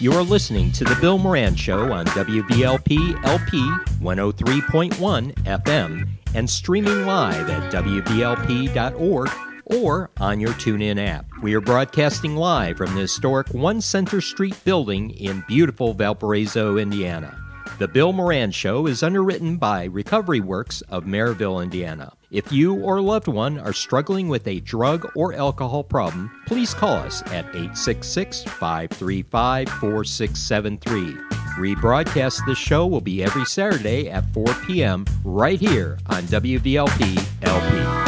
You are listening to The Bill Moran Show on WVLP LP 103.1 FM and streaming live at WVLP.org or on your TuneIn app. We are broadcasting live from the historic One Center Street building in beautiful Valparaiso, Indiana. The Bill Moran Show is underwritten by Recovery Works of Maryville, Indiana. If you or a loved one are struggling with a drug or alcohol problem, please call us at 866-535-4673. Rebroadcast this show will be every Saturday at 4 p.m. right here on WVLP LP.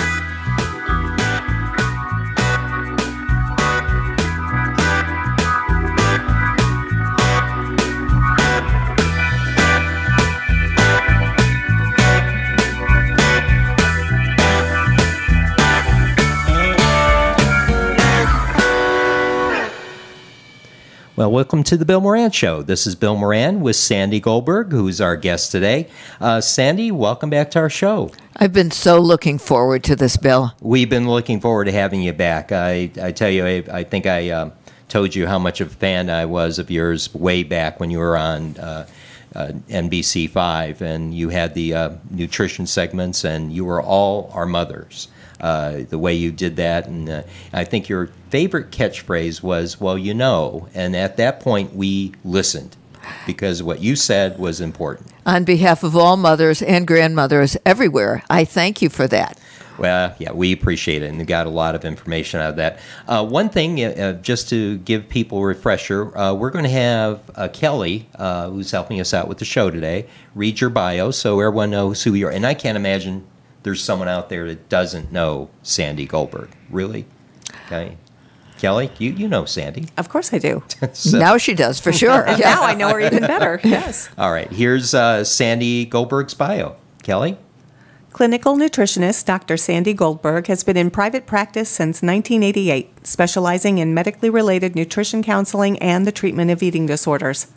Well, welcome to the Bill Moran Show. This is Bill Moran with Sandy Goldberg, who's our guest today. Sandy, welcome back to our show. I've been so looking forward to this, Bill. We've been looking forward to having you back. I tell you, I think I told you how much of a fan I was of yours way back when you were on NBC5, and you had the nutrition segments, and you were all our mothers. The way you did that, and I think your favorite catchphrase was, well, you know, and at that point we listened because what you said was important. On behalf of all mothers and grandmothers everywhere, I thank you for that. Well, yeah, we appreciate it, and we got a lot of information out of that. One thing, just to give people a refresher, we're going to have Kelly, who's helping us out with the show today, read your bio so everyone knows who you are. And I can't imagine there's someone out there that doesn't know Sandy Goldberg. Really? Okay. Kelly, you know Sandy. Of course I do. So. Now she does, for sure. Now I know her even better. Yes. All right. Here's Sandy Goldberg's bio. Kelly? Clinical nutritionist Dr. Sandy Goldberg has been in private practice since 1988, specializing in medically related nutrition counseling and the treatment of eating disorders.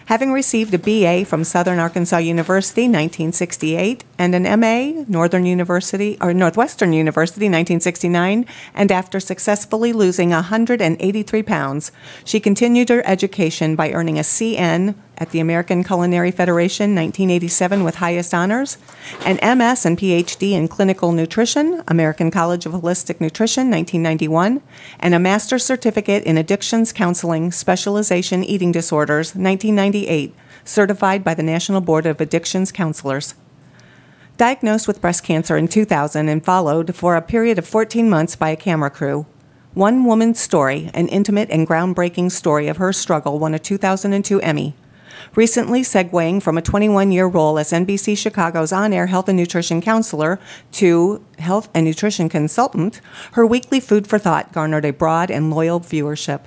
Having received a BA from Southern Arkansas University, 1968, and an MA, Northwestern University, 1969, and after successfully losing 183 pounds, she continued her education by earning a CN at the American Culinary Federation, 1987, with highest honors, an MS and PhD in clinical nutrition, American College of Holistic Nutrition, 1991, and a master's certificate in addictions counseling, specialization eating disorders, 1998, certified by the National Board of Addictions Counselors. Diagnosed with breast cancer in 2000 and followed for a period of 14 months by a camera crew. One Woman's Story, an intimate and groundbreaking story of her struggle, won a 2002 Emmy. Recently segueing from a 21-year role as NBC Chicago's on-air health and nutrition counselor to health and nutrition consultant, her weekly Food for Thought garnered a broad and loyal viewership.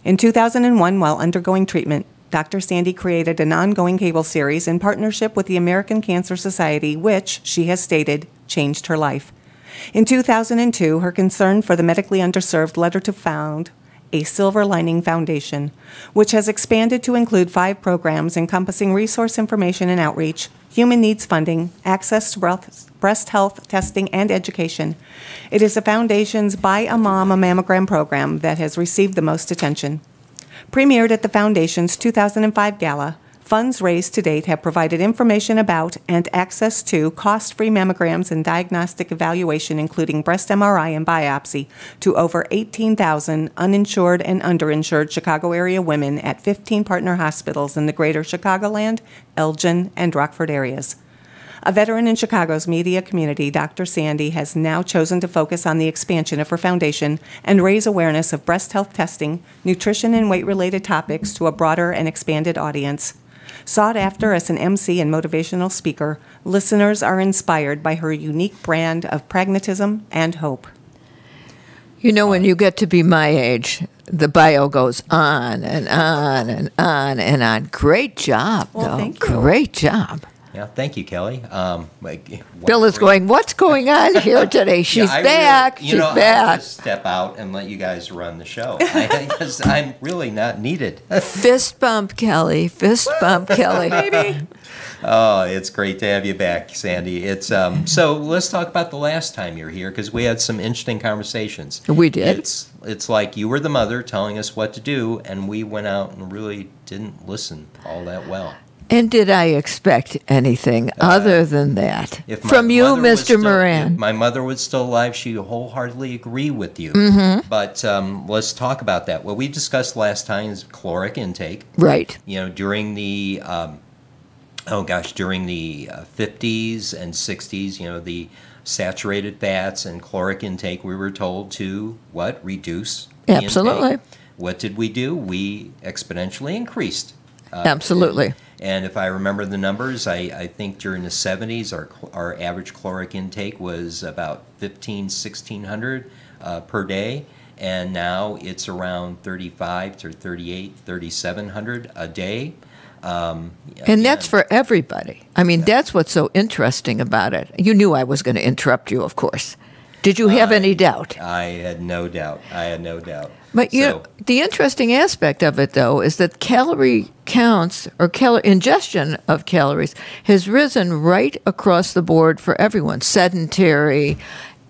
In 2001, while undergoing treatment, Dr. Sandy created an ongoing cable series in partnership with the American Cancer Society, which, she has stated, changed her life. In 2002, her concern for the medically underserved led her to found a Silver Lining Foundation, which has expanded to include 5 programs encompassing resource information and outreach, human needs funding, access to breast health testing, and education. It is the foundation's Buy a Mom a Mammogram program that has received the most attention. Premiered at the Foundation's 2005 Gala, funds raised to date have provided information about and access to cost-free mammograms and diagnostic evaluation, including breast MRI and biopsy, to over 18,000 uninsured and underinsured Chicago area women at 15 partner hospitals in the greater Chicagoland, Elgin, and Rockford areas. A veteran in Chicago's media community, Dr. Sandy has now chosen to focus on the expansion of her foundation and raise awareness of breast health testing, nutrition, and weight-related topics to a broader and expanded audience. Sought after as an MC and motivational speaker, listeners are inspired by her unique brand of pragmatism and hope. You know, when you get to be my age, the bio goes on and on and on and on. Great job, well, though. Thank you. Great job. Yeah, thank you, Kelly. Bill is going, what's going on here today? She's back. Really, She's back. I'll just step out and let you guys run the show. Because I'm really not needed. Fist bump, Kelly. Fist bump, Kelly. Baby. Oh, it's great to have you back, Sandy. It's so let's talk about the last time you were here because we had some interesting conversations. We did. It's like you were the mother telling us what to do, and we went out and really didn't listen all that well. And did I expect anything other than that If my from you, mother was Mr. still- Moran? If my mother was still alive, she'd wholeheartedly agree with you. Mm-hmm. But let's talk about that. What we discussed last time is caloric intake. Right. During the during the 50s and 60s, the saturated fats and caloric intake, we were told to what? Reduce the Absolutely. intake. What did we do? We exponentially increased. Absolutely. And if I remember the numbers, I think during the 70s, our average caloric intake was about 1,600 per day. And now it's around 35 to 38, 3,700 a day. And that's for everybody. I mean, that's what's so interesting about it. You knew I was going to interrupt you, of course. Did you have any doubt? I had no doubt. But the interesting aspect of it, though, is that calorie counts or ingestion of calories has risen right across the board for everyone. Sedentary,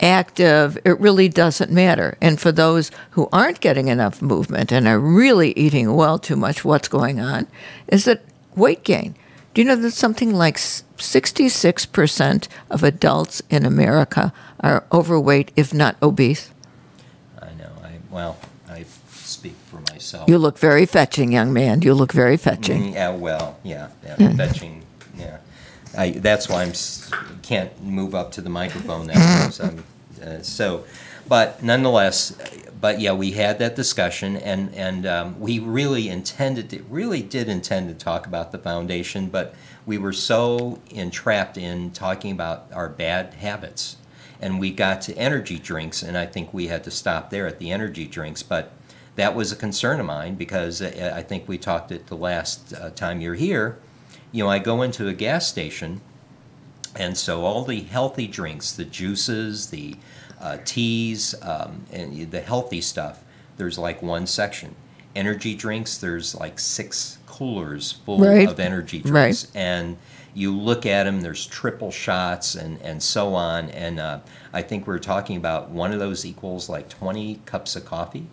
active, it really doesn't matter. And for those who aren't getting enough movement and are really eating well too much, what's going on is that weight gain. Do you know that something like 66% of adults in America are overweight, if not obese? I know. I speak for myself. You look very fetching, young man. You look very fetching. Fetching. Yeah, that's why can't move up to the microphone now. But nonetheless, we had that discussion, and we really did intend to talk about the foundation, but we were so entrapped in talking about our bad habits, and we got to energy drinks, and I think we had to stop there at the energy drinks, but that was a concern of mine because I think we talked it the last time you're here. I go into a gas station, and so all the healthy drinks, the juices, the teas, and the healthy stuff, there's like one section. Energy drinks, there's like 6 coolers full of energy drinks. Right. And you look at them, there's triple shots and so on. And I think we're talking about one of those equals like 20 cups of coffee.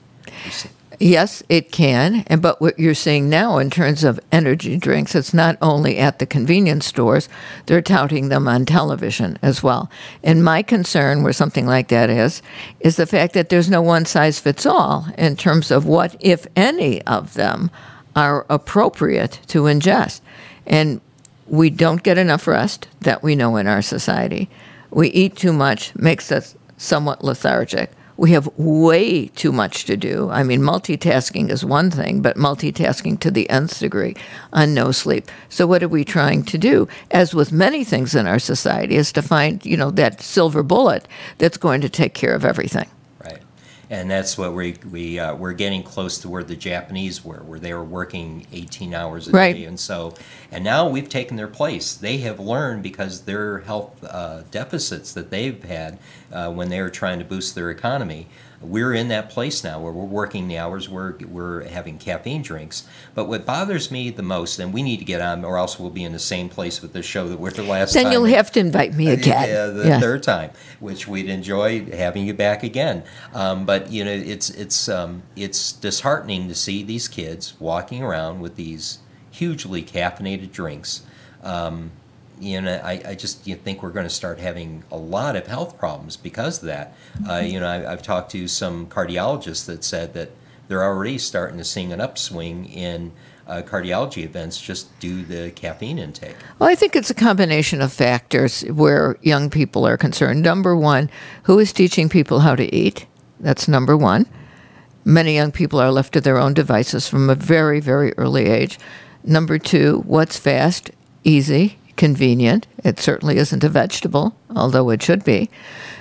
Yes, it can. But what you're seeing now in terms of energy drinks, it's not only at the convenience stores, they're touting them on television as well. And my concern where something like that is the fact that there's no one size fits all in terms of what, if any, of them are appropriate to ingest. And we don't get enough rest that we know in our society. We eat too much, makes us somewhat lethargic. We have way too much to do. I mean, multitasking is one thing, but multitasking to the nth degree on no sleep. So what are we trying to do? As with many things in our society, is to find, that silver bullet that's going to take care of everything. Right. And that's what we're getting close to where the Japanese were, where they were working 18 hours a day. And now we've taken their place. They have learned because their health deficits that they've had when they were trying to boost their economy. We're in that place now where we're working the hours, we're having caffeine drinks. But what bothers me the most, and we need to get on, or else we'll be in the same place with the show that we're the last time. Then you'll have to invite me again. The third time, which we'd enjoy having you back again. But it's disheartening to see these kids walking around with these hugely caffeinated drinks. I just think we're going to start having a lot of health problems because of that. I've talked to some cardiologists that said that they're already starting to see an upswing in cardiology events just due to the caffeine intake. Well, I think it's a combination of factors where young people are concerned. Number one, who is teaching people how to eat? That's number one. Many young people are left to their own devices from a very, very early age. Number two, what's fast, easy, convenient? It certainly isn't a vegetable, although it should be.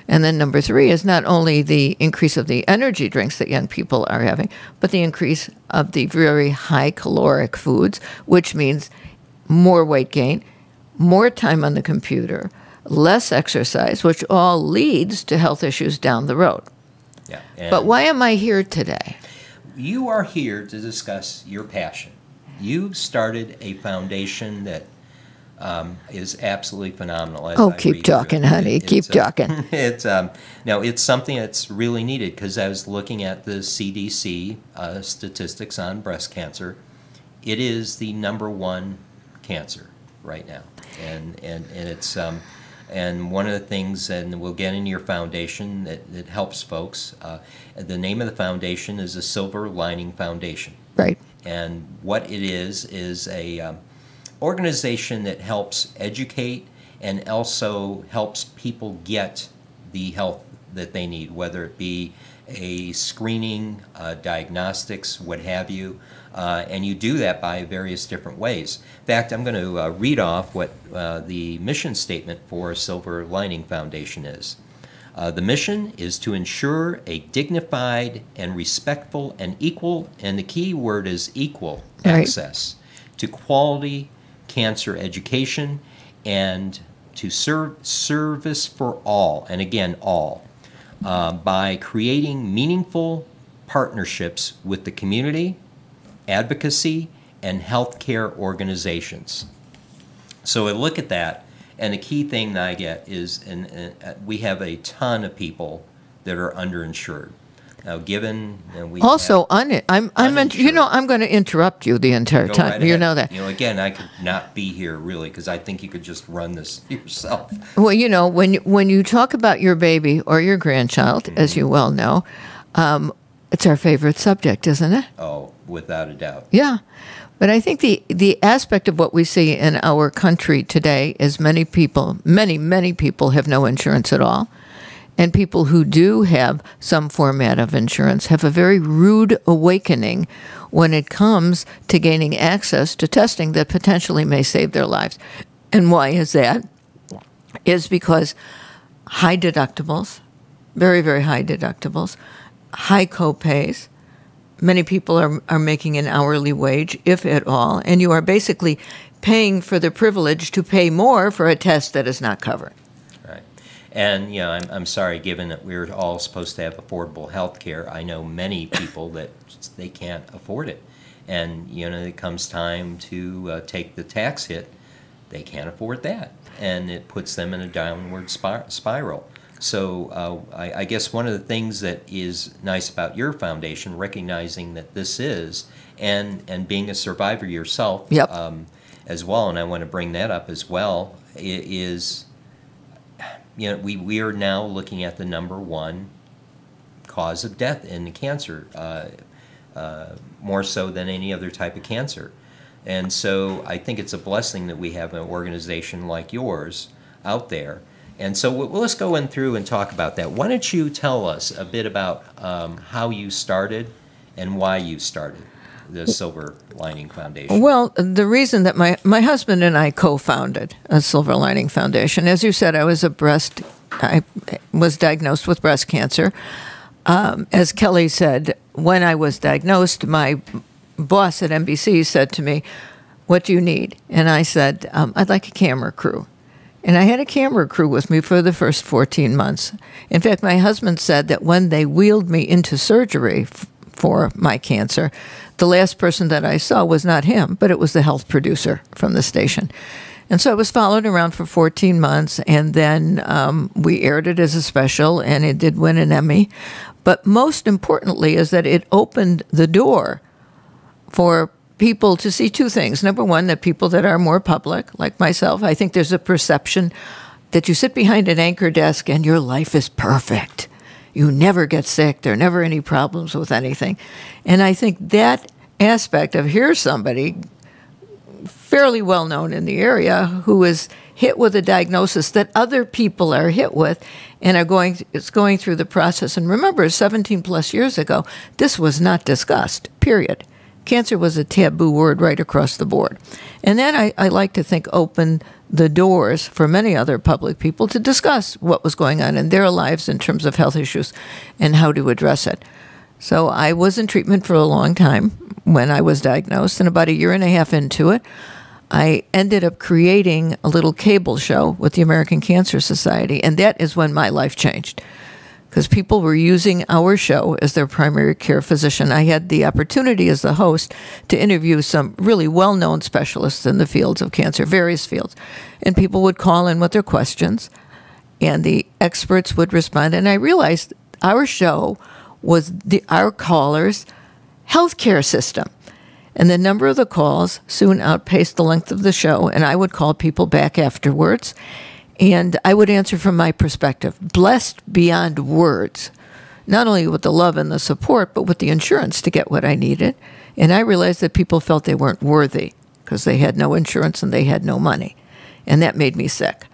And then number three is not only the increase of the energy drinks that young people are having, but the increase of the very high caloric foods, which means more weight gain, more time on the computer, less exercise, which all leads to health issues down the road. Yeah. But why am I here today? You are here to discuss your passion. You started a foundation that is absolutely phenomenal. Oh, keep talking, honey. Keep talking. It's something that's really needed, because I was looking at the CDC statistics on breast cancer. It is the #1 cancer right now, and it's and one of the things, and we'll get into your foundation that helps folks. The name of the foundation is the Silver Lining Foundation. Right. And what it is a organization that helps educate and also helps people get the help that they need, whether it be a screening, diagnostics, what have you. And you do that by various different ways. In fact, I'm going to read off what the mission statement for Silver Lining Foundation is. The mission is to ensure a dignified and respectful and equal, and the key word is equal, access to quality cancer education, and to service for all, and again, all, by creating meaningful partnerships with the community, advocacy, and healthcare organizations. So I look at that, and the key thing that I get is, we have a ton of people that are underinsured. Now, given we also I'm going to interrupt you the entire time. Right you ahead. know that. Again, I could not be here really, because I think you could just run this yourself. Well, when you talk about your baby or your grandchild, as you well know, it's our favorite subject, isn't it? Oh, without a doubt. Yeah. But I think the aspect of what we see in our country today is many people have no insurance at all. And people who do have some format of insurance have a very rude awakening when it comes to gaining access to testing that potentially may save their lives. And why is that? Is because high deductibles, very, very high deductibles, high co-pays. Many people are making an hourly wage, if at all, and you are basically paying for the privilege to pay more for a test that is not covered. Right. And, I'm sorry, given that we're all supposed to have affordable health care, I know many people that they can't afford it. And, it comes time to take the tax hit, they can't afford that. And it puts them in a downward spiral. So I guess one of the things that is nice about your foundation, recognizing that this is, and being a survivor yourself, yep. As well, and I want to bring that up as well, is, we are now looking at the #1 cause of death in cancer, more so than any other type of cancer. And so I think it's a blessing that we have an organization like yours out there. And so let's go in through and talk about that. Why don't you tell us a bit about how you started and why you started the Silver Lining Foundation? Well, the reason that my husband and I co-founded a Silver Lining Foundation, as you said, I was diagnosed with breast cancer. As Kelly said, when I was diagnosed, my boss at NBC said to me, "What do you need?" And I said, "I'd like a camera crew." And I had a camera crew with me for the first 14 months. In fact, my husband said that when they wheeled me into surgery for my cancer, the last person that I saw was not him, but it was the health producer from the station. And so I was followed around for 14 months, and then we aired it as a special, and it did win an Emmy. But most importantly is that it opened the door for people to see two things. Number one, that people that are more public, like myself, I think there's a perception that you sit behind an anchor desk and your life is perfect. You never get sick. There are never any problems with anything. And I think that aspect of here's somebody fairly well known in the area who is hit with a diagnosis that other people are hit with and it's going through the process. And remember, 17 plus years ago, this was not discussed, period. Cancer was a taboo word right across the board. And then I like to think opened the doors for many other public people to discuss what was going on in their lives in terms of health issues and how to address it. So I was in treatment for a long time when I was diagnosed, and about a year and a half into it, I ended up creating a little cable show with the American Cancer Society, and that is when my life changed, because people were using our show as their primary care physician. I had the opportunity as the host to interview some really well-known specialists in the fields of cancer, various fields, and people would call in with their questions, and the experts would respond. And I realized our show was our callers' healthcare system. And the number of the calls soon outpaced the length of the show, and I would call people back afterwards, and I would answer from my perspective, blessed beyond words, not only with the love and the support, but with the insurance to get what I needed. And I realized that people felt they weren't worthy because they had no insurance and they had no money, and that made me sick.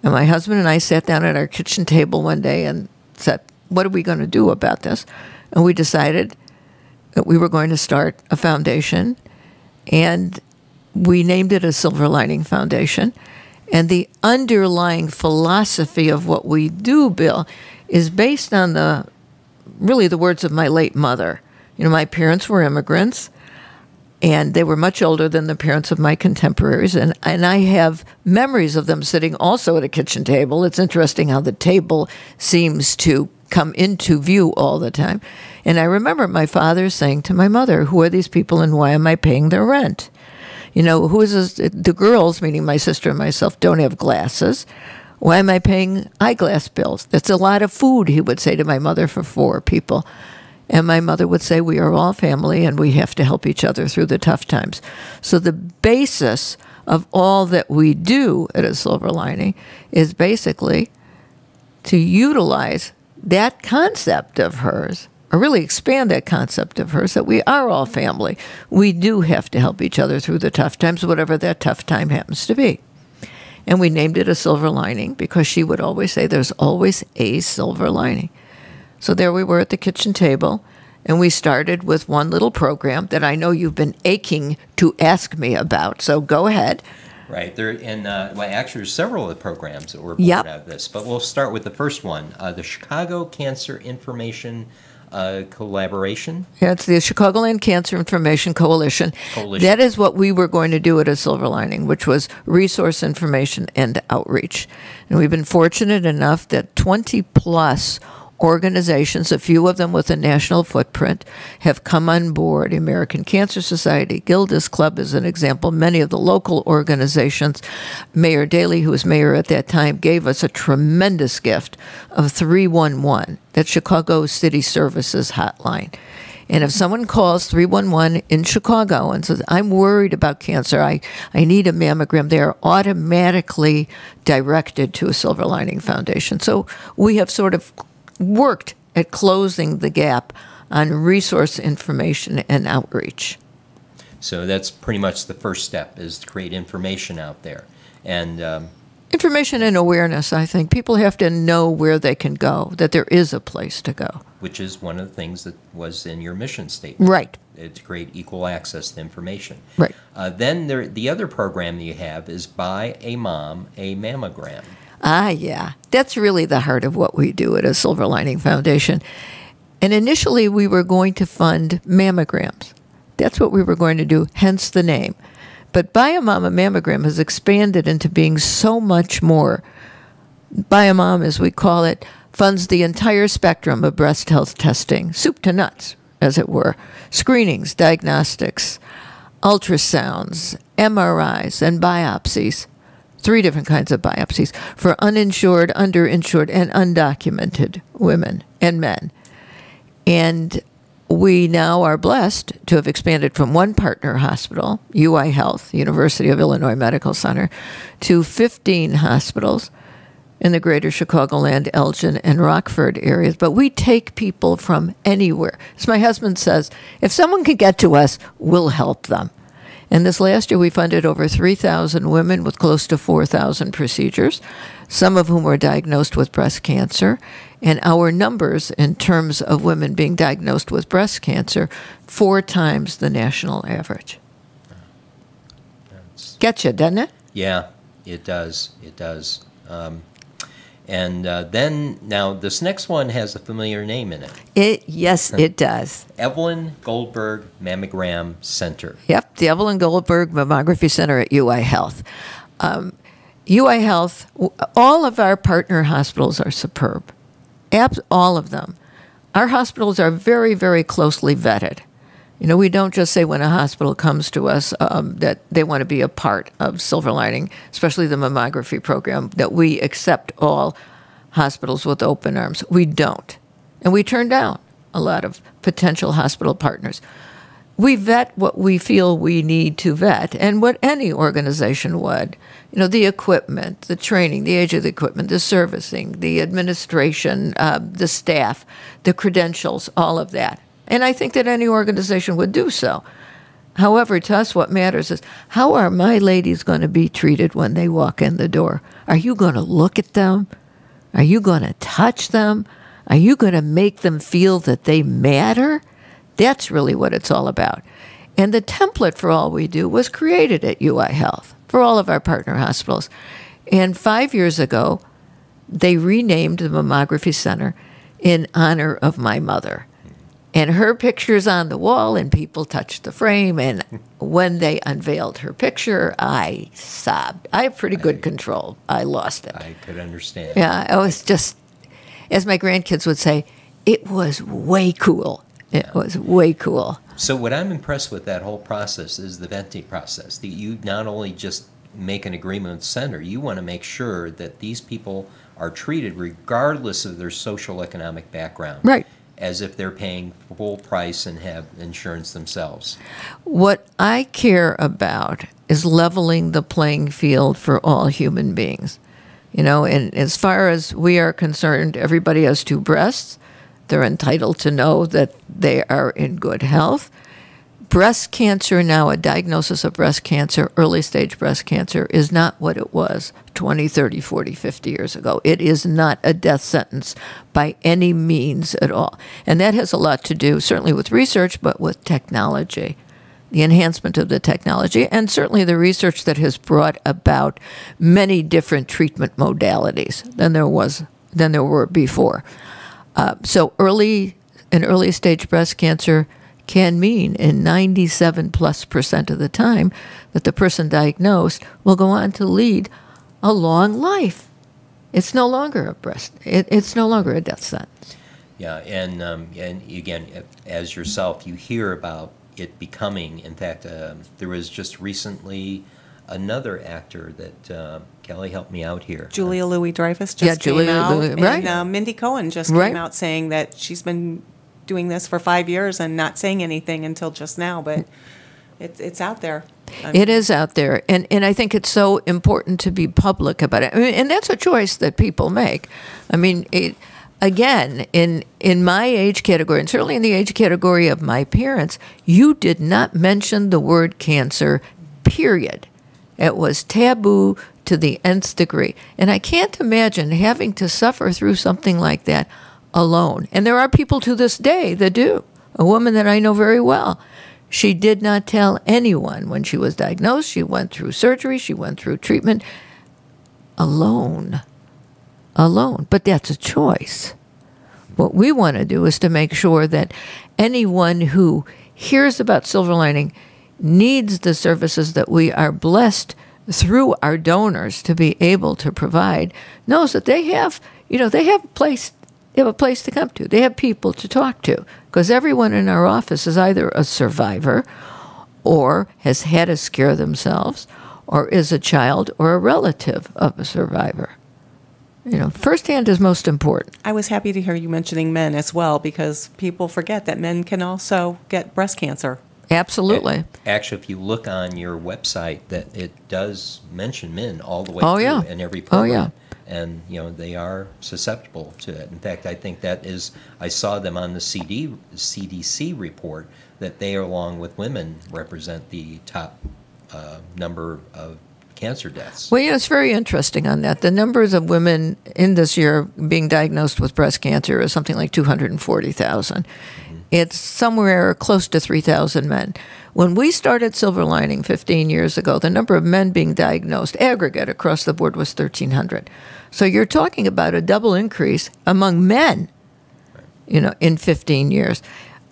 And my husband and I sat down at our kitchen table one day and said, what are we going to do about this? And we decided that we were going to start a foundation, and we named it a Silver Lining Foundation. And the underlying philosophy of what we do, Bill, is based on the words of my late mother. You know, my parents were immigrants, and they were much older than the parents of my contemporaries, and I have memories of them sitting also at a kitchen table. It's interesting how the table seems to come into view all the time. And I remember my father saying to my mother, who are these people and why am I paying their rent? You know, who is this? The girls, meaning my sister and myself, don't have glasses. Why am I paying eyeglass bills? That's a lot of food, he would say to my mother, for 4 people. And my mother would say, we are all family and we have to help each other through the tough times. So the basis of all that we do at a Silver Lining is basically to utilize that concept of hers, or really expand that concept of hers, that we are all family. We do have to help each other through the tough times, whatever that tough time happens to be. And we named it a Silver Lining because she would always say there's always a silver lining. So there we were at the kitchen table, and we started with one little program that I know you've been aching to ask me about. So go ahead. Right. Well, actually, there's several of the programs that were born out of this, but we'll start with the first one, the Chicago Cancer Information Collaboration. Yeah, it's the Chicagoland Cancer Information Coalition. That is what we were going to do at a Silver Lining, which was resource information and outreach. And we've been fortunate enough that 20-plus organizations, a few of them with a national footprint, have come on board. American Cancer Society, Gilda's Club is an example. Many of the local organizations. Mayor Daley, who was mayor at that time, gave us a tremendous gift of 311, that Chicago City Services hotline. And if someone calls 311 in Chicago and says, I'm worried about cancer, I need a mammogram, they are automatically directed to a Silver Lining Foundation. So we have sort of worked at closing the gap on resource information and outreach. So that's pretty much the first step, is to create information out there. And information and awareness, I think. People have to know where they can go, that there is a place to go. Which is one of the things that was in your mission statement. Right. To create equal access to information. Right. Then the other program that you have is Buy a Mom a Mammogram. Ah, yeah. That's really the heart of what we do at a Silver Lining Foundation. And initially, we were going to fund mammograms. That's what we were going to do, hence the name. But Buy a Mom a Mammogram has expanded into being so much more. Buy a Mom, as we call it, funds the entire spectrum of breast health testing, soup to nuts, as it were. Screenings, diagnostics, ultrasounds, MRIs, and biopsies. 3 different kinds of biopsies for uninsured, underinsured, and undocumented women and men. And we now are blessed to have expanded from one partner hospital, UI Health, University of Illinois Medical Center, to 15 hospitals in the greater Chicagoland, Elgin, and Rockford areas. But we take people from anywhere. As my husband says, if someone can get to us, we'll help them. And this last year, we funded over 3,000 women with close to 4,000 procedures, some of whom were diagnosed with breast cancer. And our numbers in terms of women being diagnosed with breast cancer, 4 times the national average. Gets you, doesn't it? Yeah, it does. It does. And then, now, this next one has a familiar name in it. Yes, it does. Evelyn Goldberg Mammogram Center. Yep, the Evelyn Goldberg Mammography Center at UI Health. UI Health, all of our partner hospitals are superb. All of them. Our hospitals are very, very closely vetted. You know, we don't just say when a hospital comes to us that they want to be a part of Silver Lining, especially the mammography program, that we accept all hospitals with open arms. We don't. And we turn down a lot of potential hospital partners. We vet what we feel we need to vet, and what any organization would. You know, the equipment, the training, the age of the equipment, the servicing, the administration, the staff, the credentials, all of that. And I think that any organization would do so. However, to us, what matters is, how are my ladies going to be treated when they walk in the door? Are you going to look at them? Are you going to touch them? Are you going to make them feel that they matter? That's really what it's all about. And the template for all we do was created at UI Health for all of our partner hospitals. And 5 years ago, they renamed the Mammography Center in honor of my mother. And her picture's on the wall, and people touched the frame. And when they unveiled her picture, I sobbed. I have pretty good control. I lost it. I could understand. Yeah, it was just, as my grandkids would say, it was way cool. It was way cool. So what I'm impressed with that whole process is the vetting process. That you not only just make an agreement with the center, you want to make sure that these people are treated regardless of their social economic background. Right. As if they're paying full price and have insurance themselves. What I care about is leveling the playing field for all human beings. You know, and as far as we are concerned, everybody has two breasts. They're entitled to know that they are in good health. Breast cancer now, a diagnosis of breast cancer, early stage breast cancer, is not what it was 20, 30, 40, 50 years ago. It is not a death sentence by any means at all. And that has a lot to do, certainly with research, but with technology, the enhancement of the technology, and certainly the research that has brought about many different treatment modalities than there were before. So early stage breast cancer can mean in 97+% of the time that the person diagnosed will go on to lead a long life. It's no longer it's no longer a death sentence. Yeah, and again, as yourself, you hear about it becoming. In fact, there was just recently another actor that Kelly helped me out here. Julia Louis-Dreyfus just came out, right. and Mindy Cohen just came out saying that she's been doing this for 5 years and not saying anything until just now, but it's out there. It is out there, and I think it's so important to be public about it. I mean, and that's a choice that people make. I mean, again, in my age category, and certainly in the age category of my parents, you did not mention the word cancer, period. It was taboo to the nth degree. And I can't imagine having to suffer through something like that alone. And there are people to this day that do. A woman that I know very well. She did not tell anyone when she was diagnosed. She went through surgery. She went through treatment alone. But that's a choice. What we want to do is to make sure that anyone who hears about Silver Lining needs the services that we are blessed through our donors to be able to provide, knows that they have a place to come to. They have people to talk to, because everyone in our office is either a survivor or has had a scare themselves or is a child or a relative of a survivor. You know, firsthand is most important. I was happy to hear you mentioning men as well, because people forget that men can also get breast cancer. Absolutely. Actually, if you look on your website, that it does mention men all the way through in every program. Oh, yeah. And, they are susceptible to it. In fact, I think I saw them on the CDC report, that they, along with women, represent the top number of cancer deaths. Well, it's very interesting on that. The numbers of women in this year being diagnosed with breast cancer is something like 240,000. Mm-hmm. It's somewhere close to 3,000 men. When we started Silver Lining 15 years ago, the number of men being diagnosed, aggregate across the board, was 1,300. So you're talking about a double increase among men, in 15 years.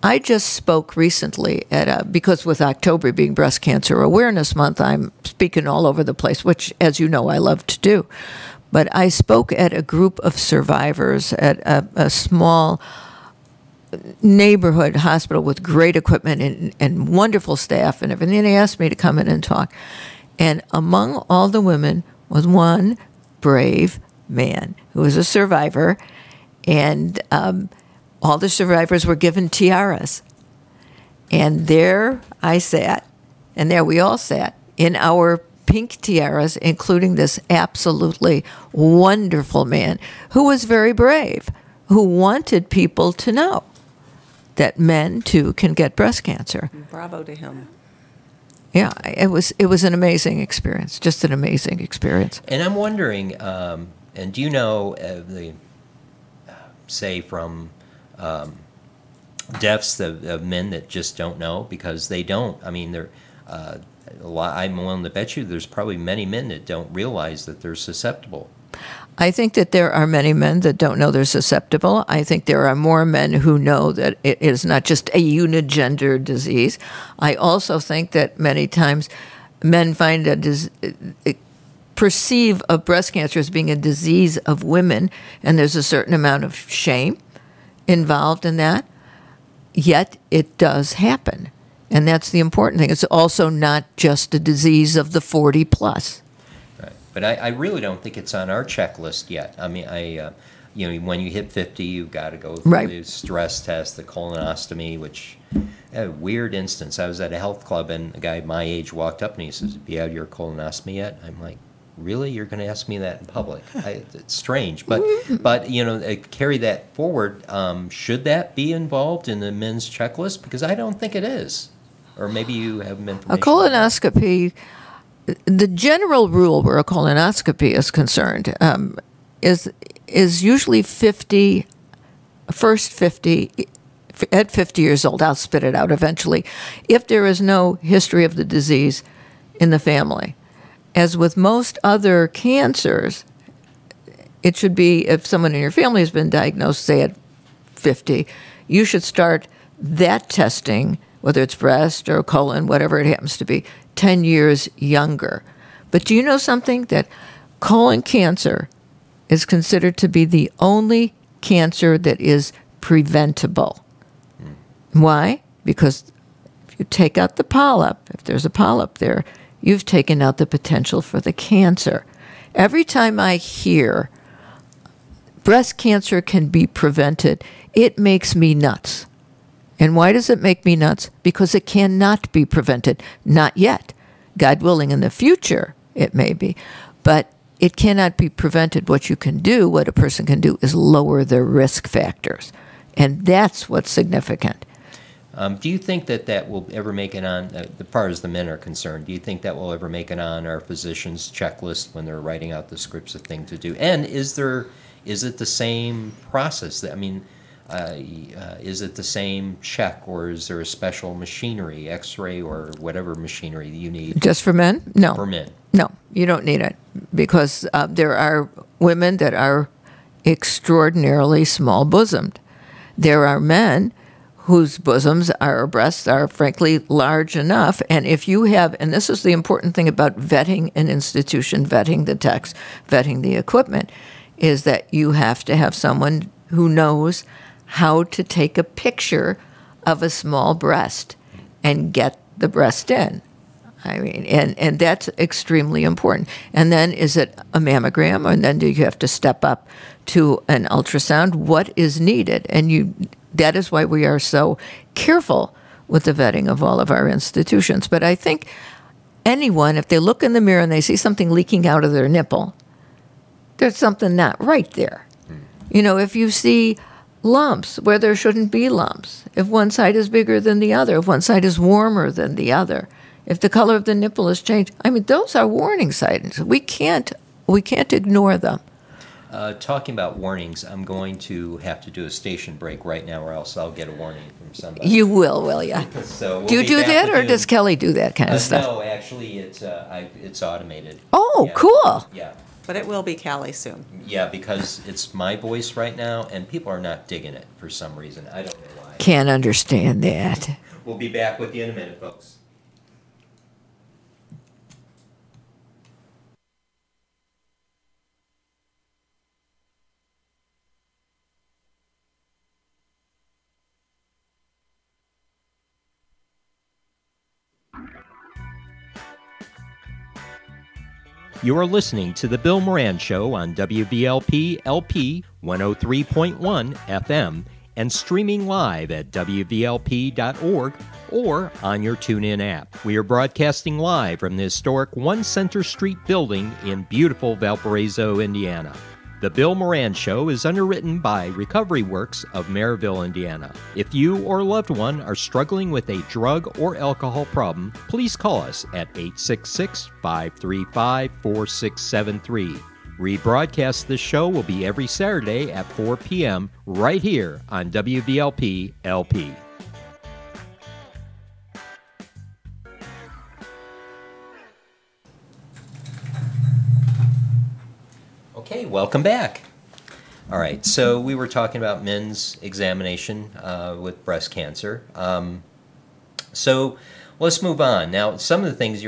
I just spoke recently because with October being Breast Cancer Awareness Month, I'm speaking all over the place, which, as you know, I love to do. But I spoke at a group of survivors at a small neighborhood hospital with great equipment and wonderful staff and everything. They asked me to come in and talk. And among all the women was one brave man who was a survivor, and all the survivors were given tiaras. And there I sat, and there we all sat, in our pink tiaras, including this absolutely wonderful man who was very brave, who wanted people to know that men, too, can get breast cancer. Bravo to him. Yeah, it was an amazing experience, just an amazing experience. And I'm wondering, and do you know, say from deaths of men that just don't know, because they don't. I mean, I'm willing to bet you there's probably many men that don't realize that they're susceptible. I think that there are many men that don't know they're susceptible. I think there are more men who know that it is not just a unigender disease. I also think that many times men perceive of breast cancer as being a disease of women, and there's a certain amount of shame involved in that. Yet it does happen, and that's the important thing. It's also not just a disease of the 40 plus. But I really don't think it's on our checklist yet. I mean, when you hit 50, you've got to go through the stress test, the colonoscopy, which, a weird instance. I was at a health club, and a guy my age walked up and he says, "Have you had your colonoscopy yet?" I'm like, really? You're going to ask me that in public? It's strange. But carry that forward. Should that be involved in the men's checklist? Because I don't think it is. Or maybe you have information. A colonoscopy... The general rule where a colonoscopy is concerned is usually 50, at 50 years old. I'll spit it out eventually. If there is no history of the disease in the family. As with most other cancers, it should be if someone in your family has been diagnosed, say at 50, you should start that testing, whether it's breast or colon, whatever it happens to be, 10 years younger. But do you know something? That colon cancer is considered to be the only cancer that is preventable. Why? Because if you take out the polyp, if there's a polyp there, you've taken out the potential for the cancer. Every time I hear breast cancer can be prevented, it makes me nuts. And why does it make me nuts? Because it cannot be prevented. Not yet. God willing, in the future, it may be. But it cannot be prevented. What you can do, what a person can do, is lower their risk factors. And that's what's significant. Do you think that will ever make it on, as far as the men are concerned, do you think that will ever make it on our physicians' checklist when they're writing out the scripts of things to do? And is it the same process? Is it the same check, or is there a special machinery, X-ray or whatever machinery you need? Just for men? No. For men? No, you don't need it, because there are women that are extraordinarily small-bosomed. There are men whose bosoms or breasts are frankly large enough, and if you have, and this is the important thing about vetting an institution, vetting the techs, vetting the equipment, is that you have to have someone who knows how to take a picture of a small breast and get the breast in. I mean, and that's extremely important. And then is it a mammogram, and then do you have to step up to an ultrasound? What is needed? And that is why we are so careful with the vetting of all of our institutions. But I think anyone, if they look in the mirror and they see something leaking out of their nipple, there's something not right there. If you see lumps where there shouldn't be lumps, if one side is bigger than the other, if one side is warmer than the other, if the color of the nipple has changed, I mean, those are warning signs. We can't ignore them. Talking about warnings, I'm going to have to do a station break right now, or else I'll get a warning from somebody. You will you? So we'll Do you be do back that, with or you. does Kelly do that kind of stuff? No, actually, it's automated. Oh, Yeah. cool. Yeah. But it will be Callie soon. Yeah, because it's my voice right now, and people are not digging it for some reason. I don't know why. Can't understand that. We'll be back with you in a minute, folks. You are listening to The Bill Moran Show on WVLP LP 103.1 FM and streaming live at WVLP.org or on your TuneIn app. We are broadcasting live from the historic One Center Street building in beautiful Valparaiso, Indiana. The Bill Moran Show is underwritten by Recovery Works of Maryville, Indiana. If you or a loved one are struggling with a drug or alcohol problem, please call us at 866-535-4673. Rebroadcast this show will be every Saturday at 4 p.m. right here on WVLP LP. Okay, welcome back. All right, so we were talking about men's examination with breast cancer. So let's move on. Now, some of the things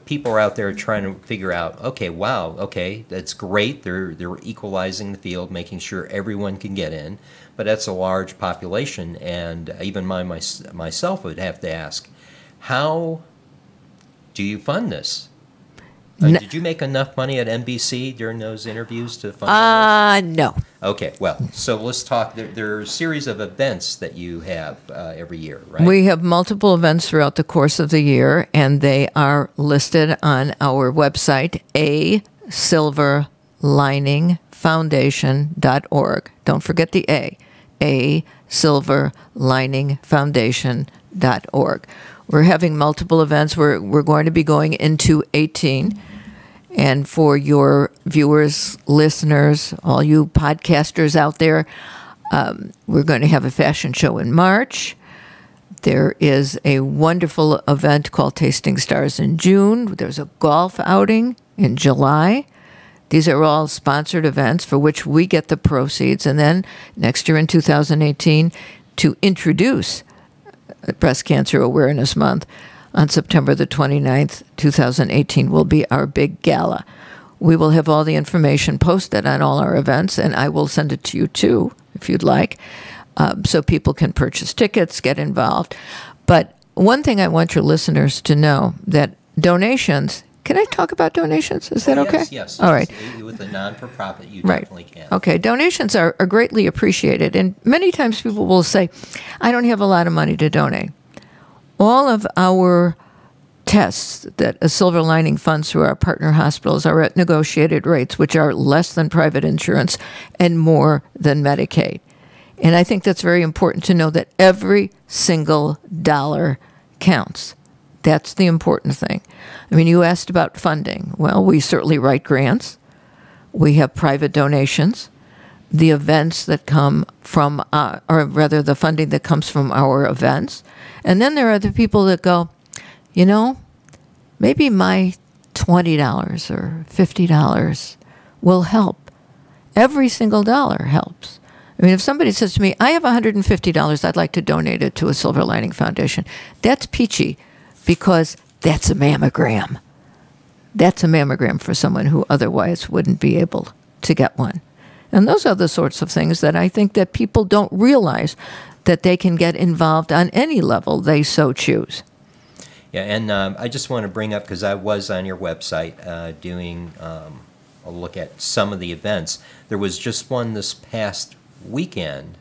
people are out there trying to figure out, okay, wow, okay, that's great. They're equalizing the field, making sure everyone can get in, but that's a large population, and even myself would have to ask, how do you fund this? Did you make enough money at NBC during those interviews to fund this? No. Okay, well, so let's talk. There are a series of events that you have every year, right? We have multiple events throughout the course of the year, and they are listed on our website, asilverliningfoundation.org. Don't forget the A, asilverliningfoundation.org. We're having multiple events. We're going to be going into 18. And for your viewers, listeners, all you podcasters out there, we're going to have a fashion show in March. There is a wonderful event called Tasting Stars in June. There's a golf outing in July. These are all sponsored events for which we get the proceeds. And then next year in 2018, to introduce Breast Cancer Awareness Month, on September the 29th, 2018, will be our big gala. We will have all the information posted on all our events, and I will send it to you too, if you'd like, so people can purchase tickets, get involved. But one thing I want your listeners to know, that donations, can I talk about donations? Is that okay? Yes. All right. With a non-for-profit, you Right. definitely can. Okay, donations are greatly appreciated, and many times people will say, I don't have a lot of money to donate. All of our tests that a Silver Lining funds through our partner hospitals are at negotiated rates, which are less than private insurance and more than Medicaid. And I think that's very important to know, that every single dollar counts. That's the important thing. I mean, you asked about funding. Well, we certainly write grants. We have private donations. The events that come from, or rather the funding that comes from our events. And then there are the people that go, you know, maybe my $20 or $50 will help. Every single dollar helps. I mean, if somebody says to me, I have $150, I'd like to donate it to a Silver Lining Foundation, that's peachy, because that's a mammogram. That's a mammogram for someone who otherwise wouldn't be able to get one. And those are the sorts of things that I think that people don't realize, that they can get involved on any level they so choose. Yeah, and I just want to bring up, because I was on your website doing a look at some of the events. There was just one this past weekend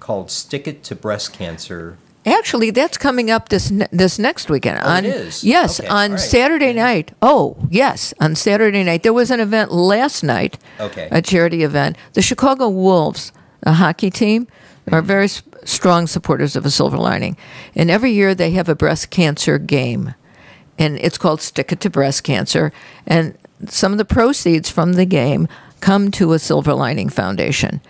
called Stick It to Breast Cancer. Actually, that's coming up this next weekend. Oh, it is? Yes, Okay, on all right. Saturday night. Oh, yes, on Saturday night. There was an event last night, Okay. a charity event. The Chicago Wolves, a hockey team, are very strong supporters of a Silver Lining. And every year they have a breast cancer game. And it's called Stick It to Breast Cancer. And some of the proceeds from the game come to a Silver Lining Foundation.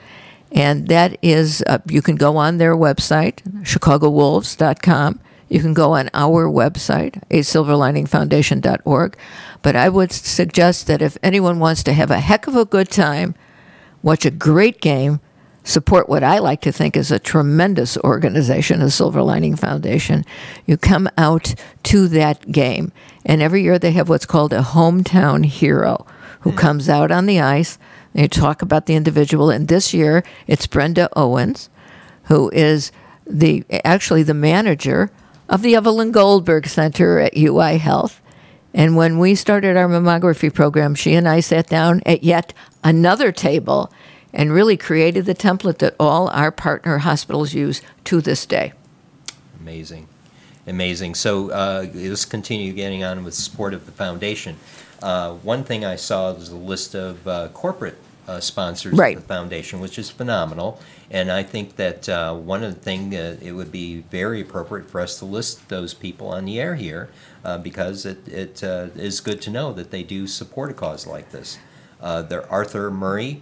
And that is, you can go on their website, chicagowolves.com. You can go on our website, asilverliningfoundation.org. But I would suggest that if anyone wants to have a heck of a good time, watch a great game, support what I like to think is a tremendous organization, the Silver Lining Foundation, you come out to that game. And every year they have what's called a hometown hero who comes out on the ice. They talk about the individual. And this year it's Brenda Owens, who is actually the manager of the Evelyn Goldberg Center at UI Health. And when we started our mammography program, she and I sat down at yet another table and really created the template that all our partner hospitals use to this day. Amazing. Amazing. So let's continue getting on with support of the foundation. One thing I saw was a list of corporate sponsors Right. of the foundation, which is phenomenal. And I think that one of the things, it would be very appropriate for us to list those people on the air here because it is good to know that they do support a cause like this. The Arthur Murray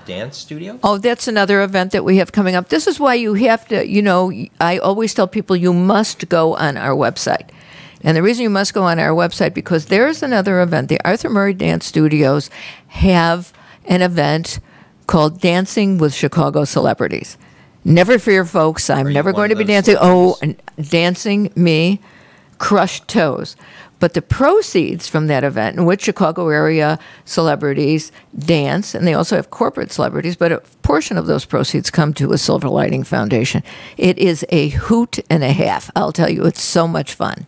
Dance Studio? Oh, that's another event that we have coming up. This is why you have to, I always tell people you must go on our website. And the reason you must go on our website, because there's another event. The Arthur Murray Dance Studios have an event called Dancing with Chicago Celebrities. Never fear, folks. I'm never going to be dancing. Dancing me, crushed toes. But the proceeds from that event, in which Chicago area celebrities dance, and they also have corporate celebrities, but a portion of those proceeds come to a Silver Lining Foundation. It is a hoot and a half. I'll tell you, it's so much fun.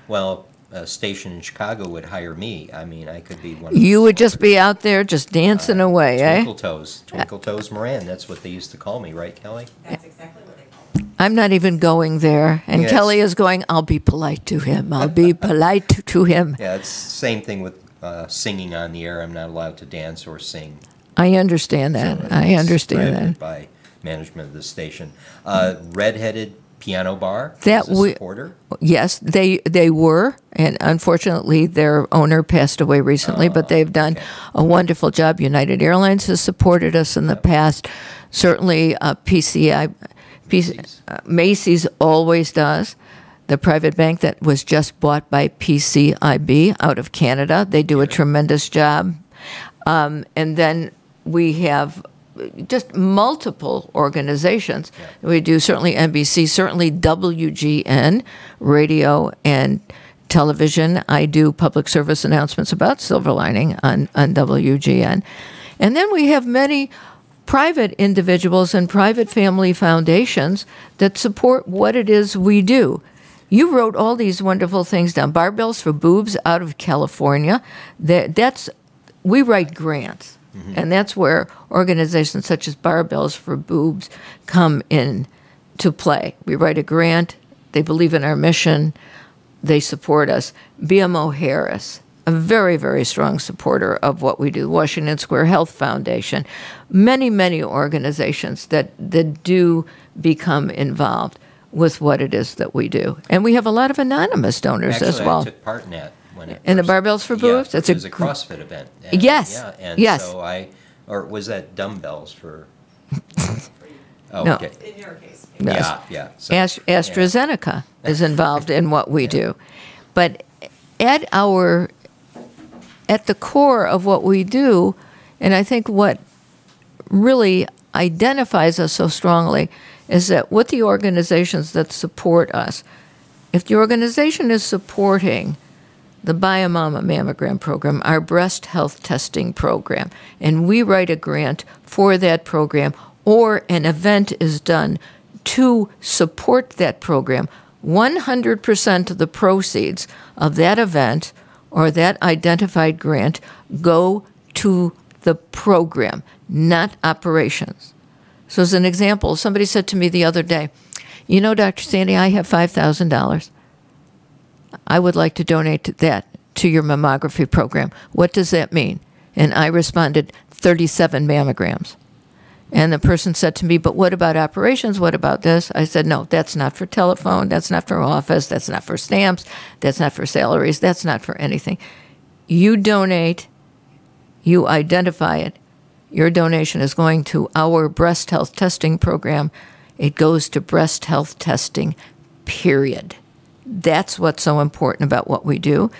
Well, a station in Chicago would hire me. I mean, I could be one of You would just be out there just dancing away, Twinkle Toes Moran. That's what they used to call me, right, Kelly? That's exactly what they call it. I'm not even going there. And Yes. Kelly is going, I'll be polite to him. I'll be polite to him. Yeah, it's the same thing with singing on the air. I'm not allowed to dance or sing. I understand that. So I it's understand prohibited that. by management of the station. Redheaded Piano Bar That is a we- supporter. Yes, they were, and unfortunately their owner passed away recently, but they've done a wonderful job. United Airlines has supported us in the past. Certainly Macy's always does. The private bank that was just bought by PCIB out of Canada, they do a tremendous job. And then we have just multiple organizations. Yeah. We do certainly NBC, certainly WGN, radio and television. I do public service announcements about Silver Lining on WGN. And then we have many private individuals and private family foundations that support what it is we do. You wrote all these wonderful things down. Barbells for Boobs out of California. We write grants. And that's where organizations such as Barbells for Boobs come in to play. We write a grant. They believe in our mission. They support us. BMO Harris, a very, very strong supporter of what we do. Washington Square Health Foundation. Many, many organizations that do become involved with what it is that we do. And we have a lot of anonymous donors as well. I took part in that. In the Barbells for Boobs? Yeah, it was a CrossFit event. And, Yes, Yeah, and yes. so or was that dumbbells for? Oh, No. okay. In your case. Yes. Yeah. So, AstraZeneca is involved in what we do. But at the core of what we do, and I think what really identifies us so strongly is that with the organizations that support us, if the organization is supporting the Biomama mammogram program, our breast health testing program, and we write a grant for that program, or an event is done to support that program, 100% of the proceeds of that event or that identified grant go to the program, not operations. So as an example, somebody said to me the other day, Dr. Sandy, I have $5,000. I would like to donate that to your mammography program. What does that mean? And I responded, 37 mammograms. And the person said to me, but what about operations? What about this? I said, no, that's not for telephone. That's not for office. That's not for stamps. That's not for salaries. That's not for anything. You donate, you identify it, your donation is going to our breast health testing program, it goes to breast health testing, period. That's what's so important about what we do,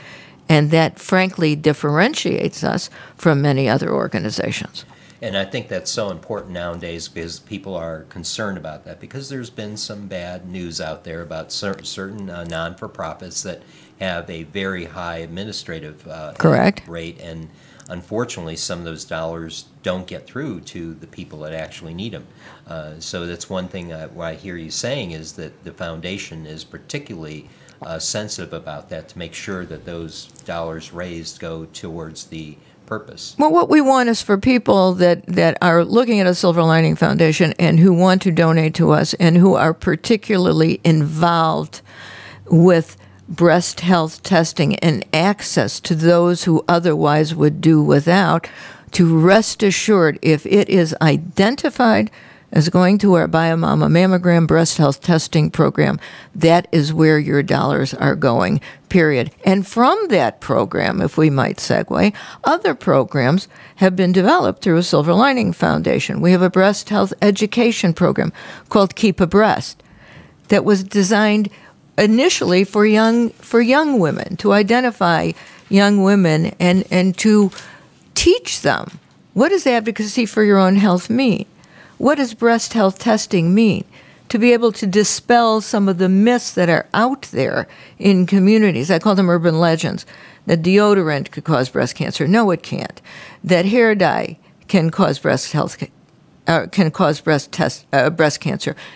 and that frankly differentiates us from many other organizations. And I think that's so important nowadays because people are concerned about that, because there's been some bad news out there about certain non-for-profits that have a very high administrative Correct. rate, and unfortunately some of those dollars don't get through to the people that actually need them. So that's one thing what I hear you saying, is that the foundation is particularly sensitive about that, to make sure that those dollars raised go towards the purpose. Well, what we want is for people that are looking at a Silver Lining Foundation and who want to donate to us and who are particularly involved with breast health testing and access to those who otherwise would do without, to rest assured, if it is identified as going to our BioMama mammogram breast health testing program, that is where your dollars are going, period. And from that program, if we might segue, other programs have been developed through a Silver Lining Foundation. We have a breast health education program called Keep Abreast that was designed initially for young women, to identify young women and to teach them, what does advocacy for your own health mean? What does breast health testing mean? To be able to dispel some of the myths that are out there in communities. I call them urban legends. That deodorant could cause breast cancer. No, it can't. That hair dye can cause breast cancer.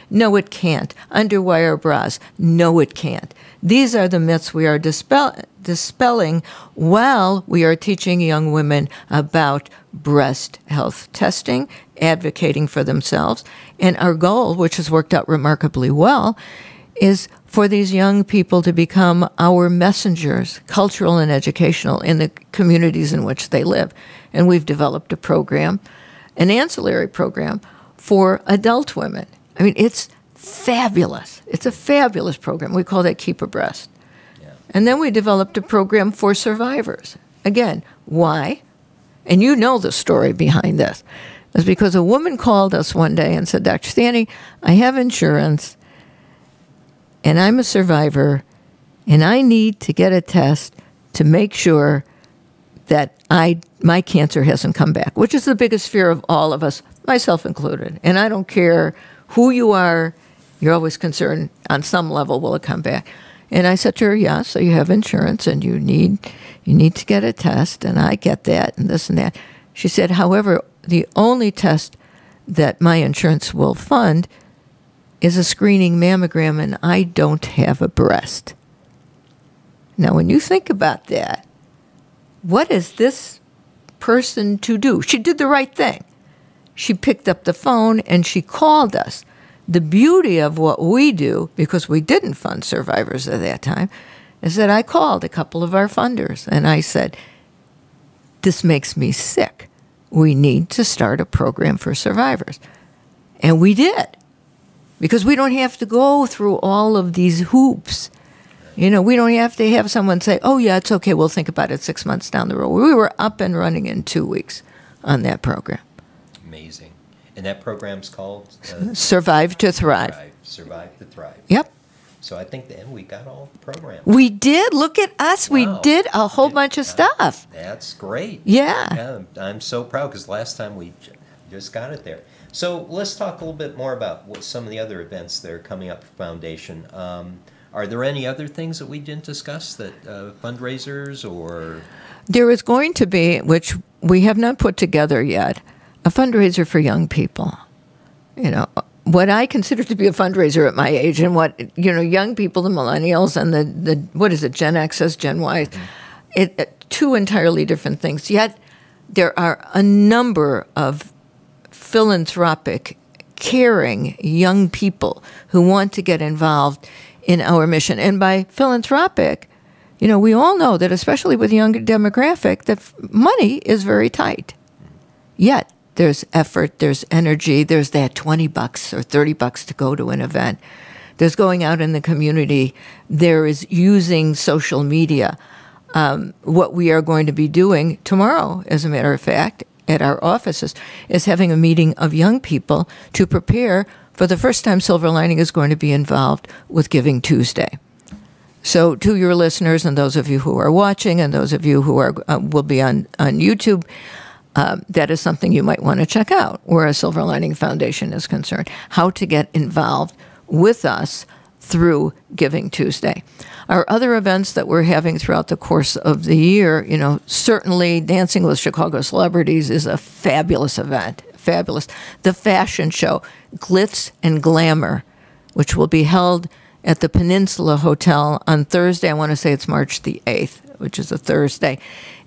No, it can't. Underwire bras. No, it can't. These are the myths we are dispelling while we are teaching young women about breast health testing, advocating for themselves. And our goal, which has worked out remarkably well, is for these young people to become our messengers, cultural and educational, in the communities in which they live. And we've developed a program, an ancillary program for adult women. I mean, it's fabulous. It's a fabulous program. We call that Keep Abreast. Yeah. And then we developed a program for survivors. Again, why? And you know the story behind this. It's because a woman called us one day and said, Dr. Stanley, I have insurance, and I'm a survivor, and I need to get a test to make sure that my cancer hasn't come back, which is the biggest fear of all of us, myself included. And I don't care who you are, you're always concerned on some level, will it come back? And I said to her, yeah, so you have insurance and you need to get a test, and I get that and this and that. She said, however, the only test that my insurance will fund is a screening mammogram, and I don't have a breast. Now, when you think about that, what is this person to do? She did the right thing. She picked up the phone and she called us. The beauty of what we do, because we didn't fund survivors at that time, is that I called a couple of our funders and I said, this makes me sick. We need to start a program for survivors. And we did, because we don't have to go through all of these hoops. You know, we don't have to have someone say, oh, yeah, it's okay, we'll think about it 6 months down the road. We were up and running in 2 weeks on that program. Amazing. And that program's called? Survive to Thrive. Survive to Thrive. Yep. So I think then we got all the programs. We did. Look at us. Wow. We did a whole bunch of stuff. That's great. Yeah. I'm so proud, because last time we just got it there. So let's talk a little bit more about what some of the other events that are coming up for Foundation. Are there any other things that we didn't discuss, that fundraisers or? There is going to be, which we have not put together yet, a fundraiser for young people. You know, what I consider to be a fundraiser at my age, and what, you know, young people, the millennials and the what is it, Gen X, Gen Y, two entirely different things. Yet there are a number of philanthropic, caring young people who want to get involved in our mission. And by philanthropic, you know, we all know that, especially with the younger demographic, that money is very tight. Yet there's effort, there's energy, there's that $20 or $30 to go to an event. There's going out in the community. There is using social media. What we are going to be doing tomorrow, as a matter of fact, at our offices is having a meeting of young people to prepare for the first time Silver Lining is going to be involved with Giving Tuesday. So to your listeners and those of you who are watching and those of you who are will be on YouTube, that is something you might want to check out where a Silver Lining Foundation is concerned, how to get involved with us through Giving Tuesday. Our other events that we're having throughout the course of the year, certainly Dancing with Chicago Celebrities is a fabulous event. Fabulous. The fashion show, Glitz and Glamour, which will be held at the Peninsula Hotel on Thursday. I want to say it's March the 8th, which is a Thursday.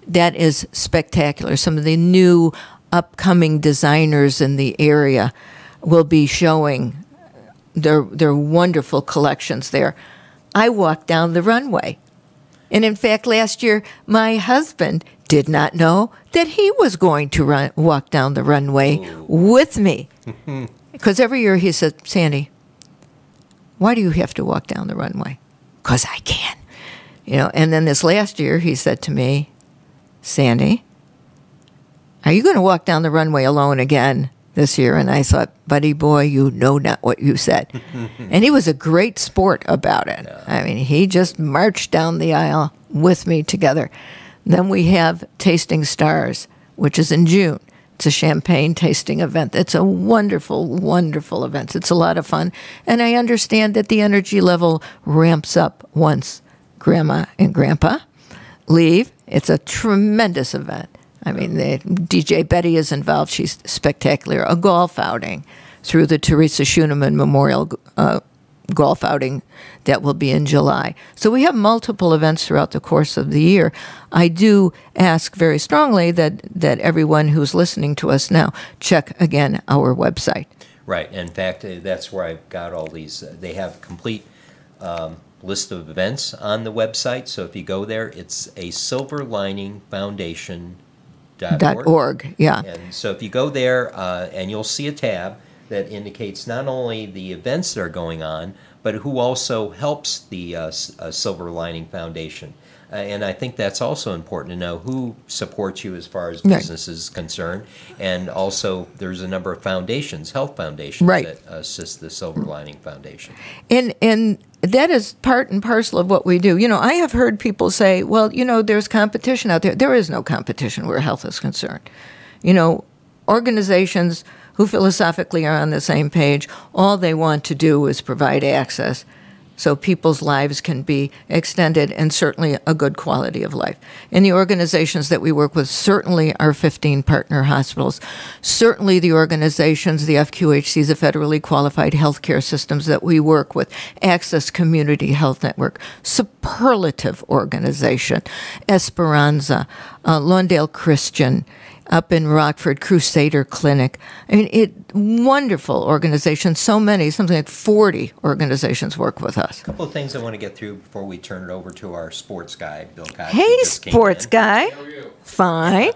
That is spectacular. Some of the new upcoming designers in the area will be showing their wonderful collections there. I walked down the runway. And in fact, last year, my husband did not know that he was going to walk down the runway with me. Because every year he said, Sandy, why do you have to walk down the runway? Because I can. And then this last year he said to me, Sandy, are you going to walk down the runway alone again this year? And I thought, buddy boy, you know not what you said. And he was a great sport about it. Yeah. I mean, he just marched down the aisle with me together. Then we have Tasting Stars, which is in June. It's a champagne tasting event. It's a wonderful, wonderful event. It's a lot of fun. And I understand that the energy level ramps up once Grandma and Grandpa leave. It's a tremendous event. I mean, DJ Betty is involved. She's spectacular. A golf outing through the Teresa Schuneman Memorial golf outing that will be in July. So we have multiple events throughout the course of the year. I do ask very strongly that everyone who's listening to us now check again our website. Right. In fact, that's where I've got all these. They have complete list of events on the website. So if you go there, it's a silverliningfoundation.org. Yeah. And so if you go there, and you'll see a tab that indicates not only the events that are going on, but who also helps the Silver Lining Foundation. And I think that's also important to know who supports you as far as business is concerned. And also there's a number of foundations, health foundations, that assist the Silver Lining Foundation. And that is part and parcel of what we do. I have heard people say, well, there's competition out there. There is no competition where health is concerned. Organizations who philosophically are on the same page, all they want to do is provide access so people's lives can be extended and certainly a good quality of life. And the organizations that we work with, certainly our 15 partner hospitals, certainly the organizations, the FQHCs, the federally qualified healthcare systems that we work with, Access Community Health Network, superlative organization, Esperanza, Lawndale Christian, up in Rockford, Crusader Clinic. I mean, wonderful organizations. So many, something like 40 organizations work with us. A couple of things I want to get through before we turn it over to our sports guy, Bill Cox. Hey, sports guy. How are you? Fine.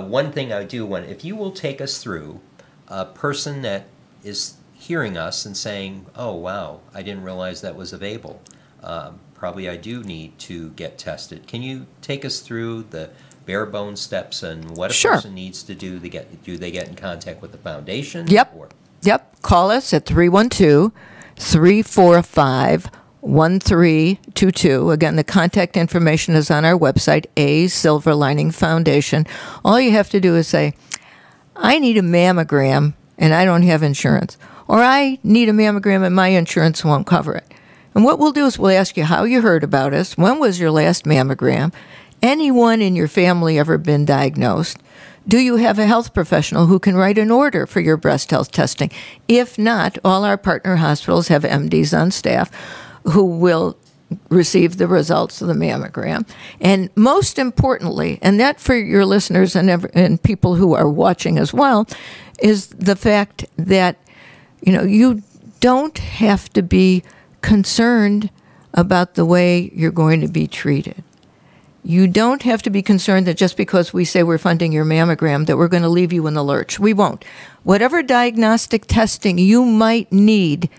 One thing I do want, if you will take us through a person that is hearing us and saying, oh, wow, I didn't realize that was available. Probably I do need to get tested. Can you take us through the bare bones steps and what a person needs to do do they get in contact with the foundation? Yep. Yep. Call us at 312-345-1322. Again, the contact information is on our website, A Silver Lining Foundation. All you have to do is say, I need a mammogram and I don't have insurance. Or I need a mammogram and my insurance won't cover it. And what we'll do is we'll ask you how you heard about us, when was your last mammogram, anyone in your family ever been diagnosed? Do you have a health professional who can write an order for your breast health testing? If not, all our partner hospitals have MDs on staff who will receive the results of the mammogram. And most importantly, and that for your listeners and people who are watching as well, is the fact that, you don't have to be concerned about the way you're going to be treated. You don't have to be concerned that just because we say we're funding your mammogram that we're going to leave you in the lurch. We won't. Whatever diagnostic testing you might need,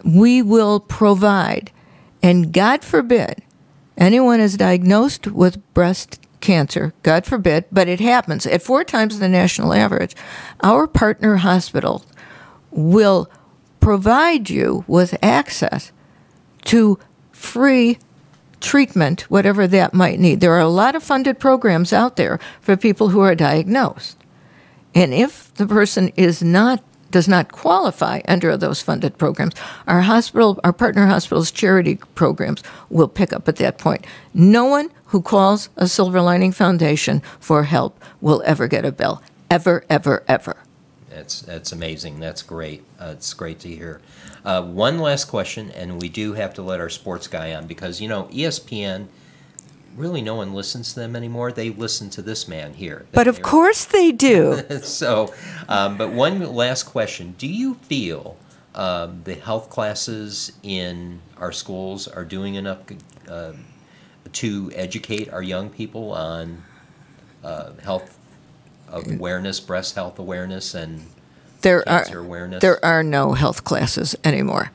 we will provide. And God forbid anyone is diagnosed with breast cancer, God forbid, but it happens at 4 times the national average, our partner hospital will provide you with access to free treatment, whatever that might need. There are a lot of funded programs out there for people who are diagnosed. And if the person does not qualify under those funded programs, our partner hospital's charity programs will pick up at that point. No one who calls a Silver Lining Foundation for help will ever get a bill. Ever, ever, ever. That's amazing. That's great. It's great to hear. One last question, and we do have to let our sports guy on because, ESPN, really no one listens to them anymore. They listen to this man here. But of course they do. So, but one last question. Do you feel the health classes in our schools are doing enough to educate our young people on health awareness, breast health awareness, and cancer awareness? There are no health classes anymore.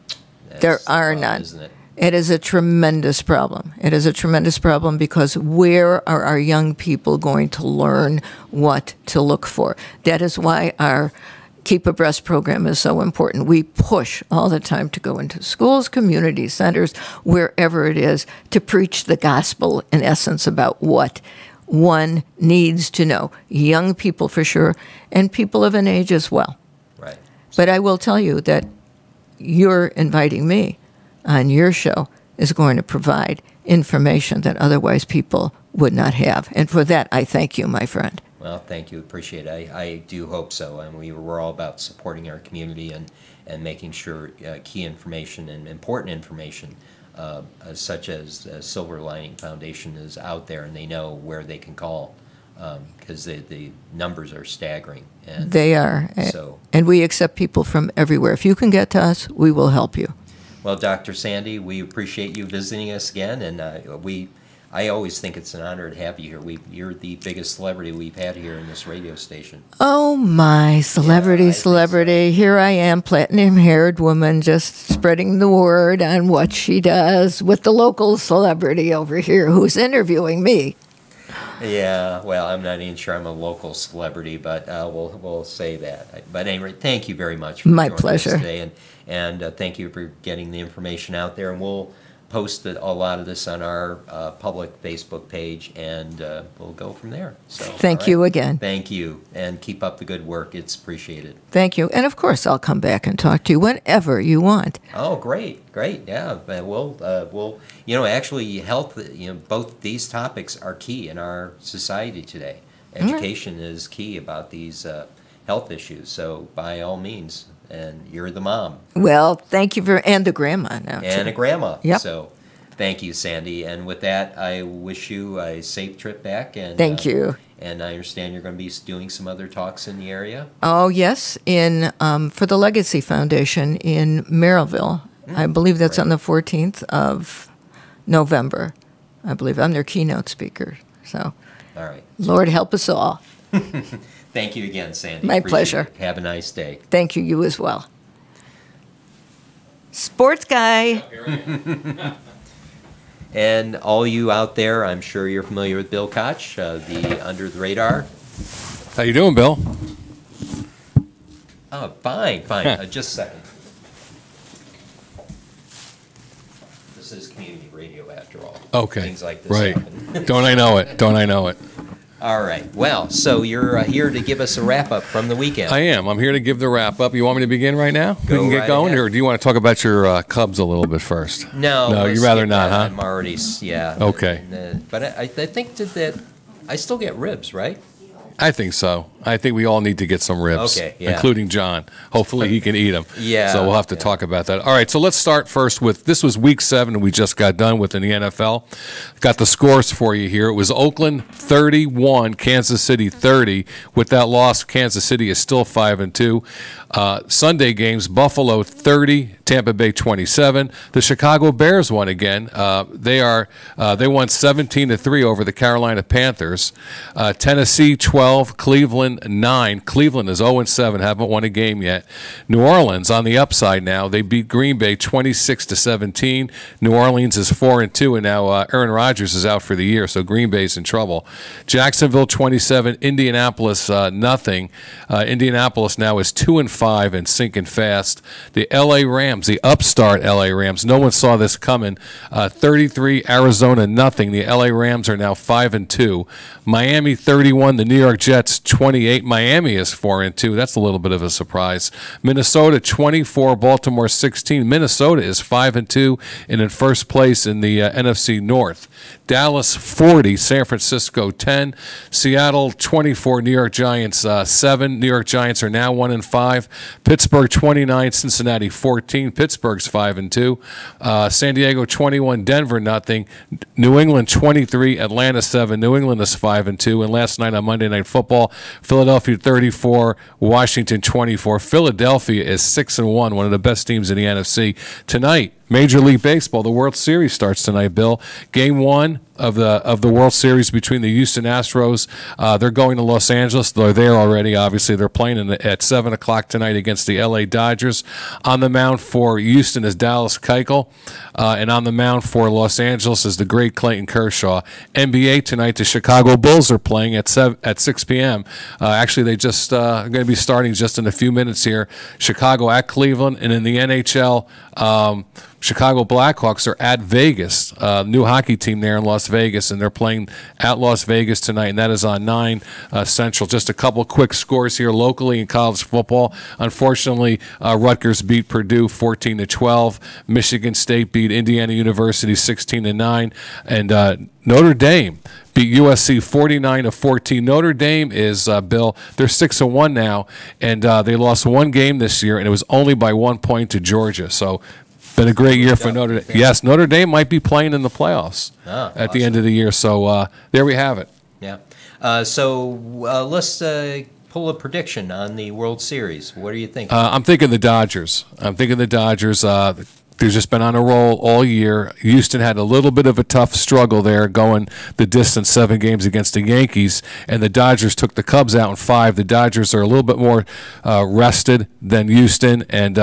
There are none. Isn't it? It is a tremendous problem. It is a tremendous problem because where are our young people going to learn what to look for? That is why our Keep Abreast program is so important. We push all the time to go into schools, community centers, wherever it is, to preach the gospel, in essence, about what one needs to know. Young people for sure, and people of an age as well. Right. But I will tell you that you're inviting me on your show is going to provide information that otherwise people would not have. And for that, I thank you, my friend. Well, thank you. Appreciate it. I do hope so. And we're all about supporting our community and making sure key information and important information such as Silver Lining Foundation is out there and they know where they can call because the numbers are staggering. And they are. And we accept people from everywhere. If you can get to us, we will help you. Well, Dr. Sandy, we appreciate you visiting us again, and I always think it's an honor to have you here. You're the biggest celebrity we've had here in this radio station. Oh, my celebrity. So. Here I am, platinum-haired woman, just spreading the word on what she does with the local celebrity over here who's interviewing me. Yeah, well, I'm not even sure I'm a local celebrity, but we'll say that. But anyway, thank you very much for joining us today, and thank you for getting the information out there. And we'll post a lot of this on our public Facebook page, and we'll go from there. So, thank you again. Thank you, and keep up the good work. It's appreciated. Thank you, and of course, I'll come back and talk to you whenever you want. Oh, great, yeah. We'll actually, health. Both these topics are key in our society today. Education is key about these health issues. So, by all means. And you're the mom. Well, thank you and the grandma now. And a grandma. Yep. So thank you, Sandy. And with that, I wish you a safe trip back. And thank you. And I understand you're going to be doing some other talks in the area? Oh, yes, for the Legacy Foundation in Merrillville. I believe that's on the 14th of November. I believe I'm their keynote speaker. So, all right. Lord help us all. Thank you again, Sandy. My pleasure. Have a nice day. Thank you. You as well. Sports guy. And all you out there, I'm sure you're familiar with Bill Koch, the Under the Radar. How you doing, Bill? Oh, fine. Just a second. This is community radio, after all. Okay. Things like this right. happen. Don't I know it? All right. Well, so you're here to give us a wrap-up from the weekend. I am. I'm here to give the wrap-up. You want me to begin right now? We can get going? Or do you want to talk about your Cubs a little bit first? No, you'd rather not, huh? I'm already, yeah. Okay. But I think that I still get ribs, right? I think so. I think we all need to get some ribs, including John. Hopefully he can eat them. Yeah. So we'll have to talk about that. All right, so let's start first with, this was Week 7 we just got done with in the NFL. Got the scores for you here. It was Oakland 31, Kansas City 30. With that loss, Kansas City is still 5-2. Sunday games, Buffalo 30, Tampa Bay 27. The Chicago Bears won again. They won 17-3 over the Carolina Panthers. Tennessee 12. 12, Cleveland 9. Cleveland is 0-7, haven't won a game yet. New Orleans on the upside now. They beat Green Bay 26-17. New Orleans is 4-2, and now Aaron Rodgers is out for the year, so Green Bay's in trouble. Jacksonville 27, Indianapolis nothing. Indianapolis now is 2-5 and sinking fast. The L.A. Rams, the upstart L.A. Rams, no one saw this coming. 33, Arizona nothing. The L.A. Rams are now 5-2. Miami 31, the New York Jets 28. Miami is 4-2. That's a little bit of a surprise. Minnesota 24, Baltimore 16. Minnesota is 5-2 and in first place in the NFC North. Dallas 40, San Francisco 10, Seattle 24, New York Giants 7. New York Giants are now 1-5. Pittsburgh 29, Cincinnati 14. Pittsburgh's 5-2. San Diego 21, Denver nothing. New England 23, Atlanta 7. New England is 5-2. And last night on Monday Night Football, Philadelphia 34, Washington 24. Philadelphia is 6-1, one of the best teams in the NFC. Tonight, Major League Baseball, the World Series starts tonight, Bill. Game 1 of the World Series between the Houston Astros. They're going to Los Angeles. They're there already, obviously. They're playing at 7 o'clock tonight against the L.A. Dodgers. On the mound for Houston is Dallas Keuchel. And on the mound for Los Angeles is the great Clayton Kershaw. NBA tonight, the Chicago Bulls are playing at 6 p.m. Actually, they just are going to be starting just in a few minutes here. Chicago at Cleveland. And in the NHL, Chicago Blackhawks are at Vegas, new hockey team there in Las Vegas, and they're playing at Las Vegas tonight, and that is on 9 Central. Just a couple quick scores here locally in college football. Unfortunately, Rutgers beat Purdue 14-12. Michigan State beat Indiana University 16-9, and Notre Dame beat USC 49-14. Notre Dame is, Bill, they're 6-1 now, and they lost one game this year, and it was only by 1 point to Georgia. So been a great year for Notre Dame. Yes, Notre Dame might be playing in the playoffs at the end of the year. So there we have it. Yeah. So let's pull a prediction on the World Series. What are you thinking? I'm thinking the Dodgers. They've just been on a roll all year. Houston had a little bit of a tough struggle there going the distance 7 games against the Yankees, and the Dodgers took the Cubs out in 5. The Dodgers are a little bit more rested than Houston, and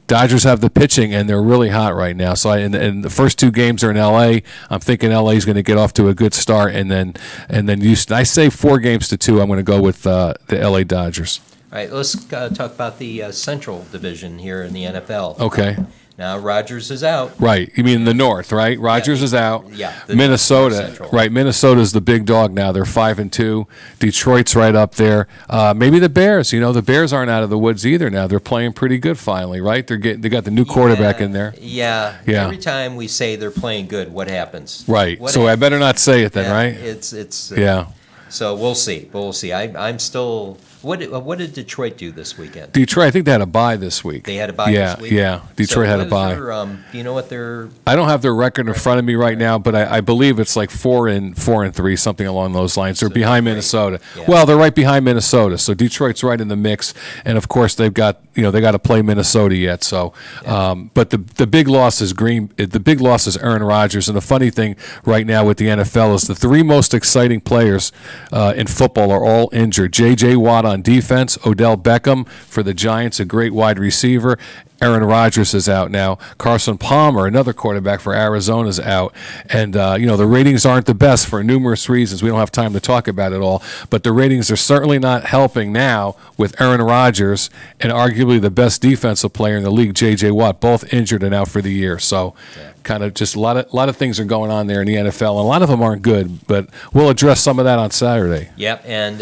Dodgers have the pitching, and they're really hot right now. So and the first 2 games are in L.A. I'm thinking L.A. is going to get off to a good start, and then Houston. I say 4-2. I'm going to go with the L.A. Dodgers. All right, let's talk about the Central Division here in the NFL. Okay. Now, Rodgers is out. Right. You mean the North, right? Rodgers is out. Yeah. Minnesota. Right. Minnesota's the big dog now. They're 5-2. Detroit's right up there. Maybe the Bears. You know, the Bears aren't out of the woods either now. They're playing pretty good finally, right? They got the new quarterback in there. Yeah. Every time we say they're playing good, what happens? Right. I better not say it then, right? It's yeah. So we'll see. I'm still. What did Detroit do this weekend? Detroit, I think they had a bye this week. They had a bye this week? Yeah. Detroit had a bye. Do you know what their... I don't have their record in front of me right now, but I believe it's like 4-3, something along those lines. They're behind Minnesota. Yeah. Well, they're right behind Minnesota, so Detroit's right in the mix. And of course, they got to play Minnesota yet. So, but the big loss is The big loss is Aaron Rodgers. And the funny thing right now with the NFL is the 3 most exciting players in football are all injured. J.J. Watt on defense, Odell Beckham for the Giants, a great wide receiver. Aaron Rodgers is out now. Carson Palmer, another quarterback for Arizona, is out. And, the ratings aren't the best for numerous reasons. We don't have time to talk about it all. But the ratings are certainly not helping now with Aaron Rodgers and arguably the best defensive player in the league, J.J. Watt, both injured and out for the year. So kind of just a lot of things are going on there in the NFL. And a lot of them aren't good, but we'll address some of that on Saturday. Yep, and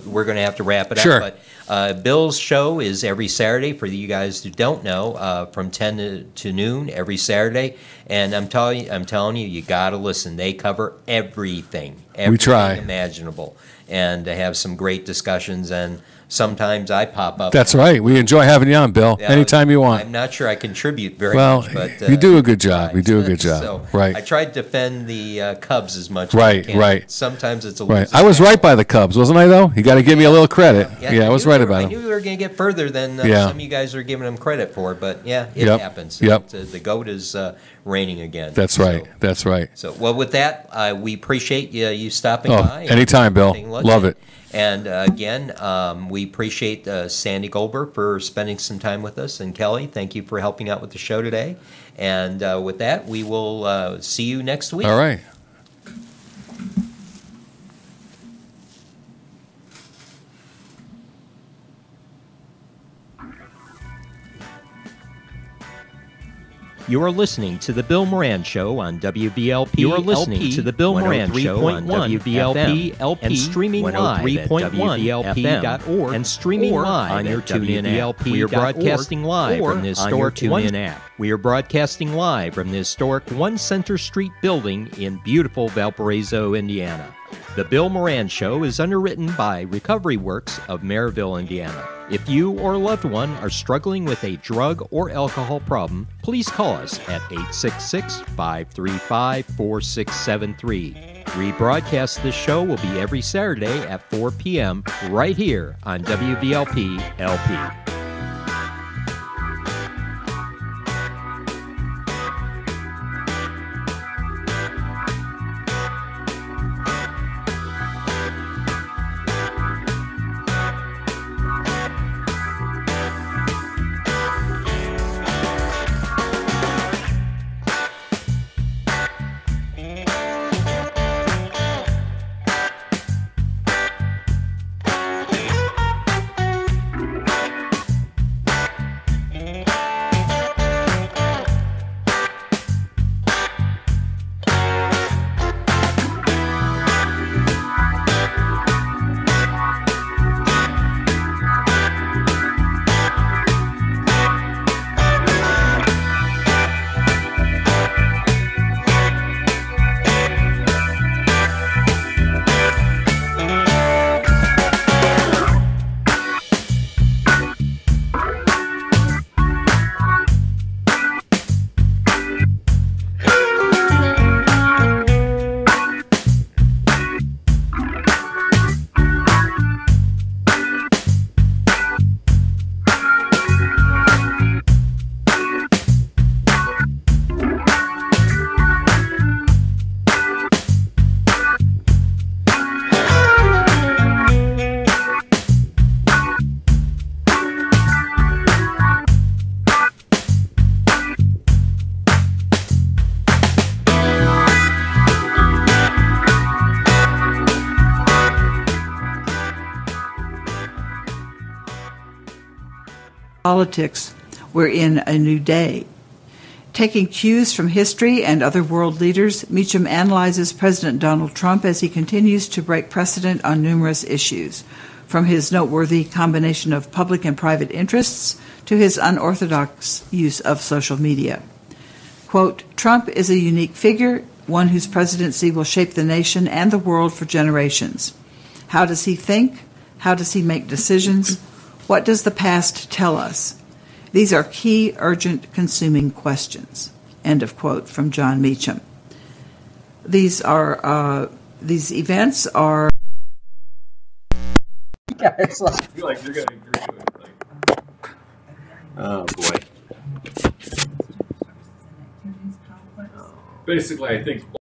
we're going to have to wrap it Sure. up. But Bill's show is every Saturday, for you guys who don't know, from 10 to noon every Saturday. And I'm telling you, you got to listen. They cover everything We try. imaginable, and they have some great discussions. And sometimes I pop up. That's right. We enjoy having you on, Bill. Anytime you want. I'm not sure I contribute very well, much, but you do a good job. You do a good job. So right. I tried to defend the Cubs as much Right, as I can. right. Sometimes it's a Right. losing I was battle. right by the Cubs, wasn't I, though? You got to give me a little credit. Yeah, I was right about I them. knew we were going to get further than some of you guys are giving them credit for, but it happens. Yep. The GOAT is reigning again. That's right. That's right. So, well, with that, we appreciate you stopping Oh, by. anytime, Bill. Anything like Love that. it. And again, we appreciate Sandy Goldberg for spending some time with us. And Kelly, thank you for helping out with the show today. And with that, we will see you next week. All right. You are listening to the Bill Moran Show on WVLP. You are listening to the Bill Moran Show on WVLP LP and streaming live at WVLP.org and streaming live on your TuneIn app. We are broadcasting live from the historic TuneIn app. We are broadcasting live from the historic One Center Street building in beautiful Valparaiso, Indiana. The Bill Moran Show is underwritten by Recovery Works of Maryville, Indiana. If you or a loved one are struggling with a drug or alcohol problem, please call us at 866-535-4673. Rebroadcast this show will be every Saturday at 4 p.m. right here on WVLP LP. Politics, we're in a new day. Taking cues from history and other world leaders, Meacham analyzes President Donald Trump as he continues to break precedent on numerous issues, from his noteworthy combination of public and private interests to his unorthodox use of social media. Quote, Trump is a unique figure, one whose presidency will shape the nation and the world for generations. How does he think? How does he make decisions? What does the past tell us? These are key, urgent, consuming questions. End of quote from John Meacham. These events are. Yeah, it's like, I feel like you're going to agree with it. Like, oh boy. Basically, I think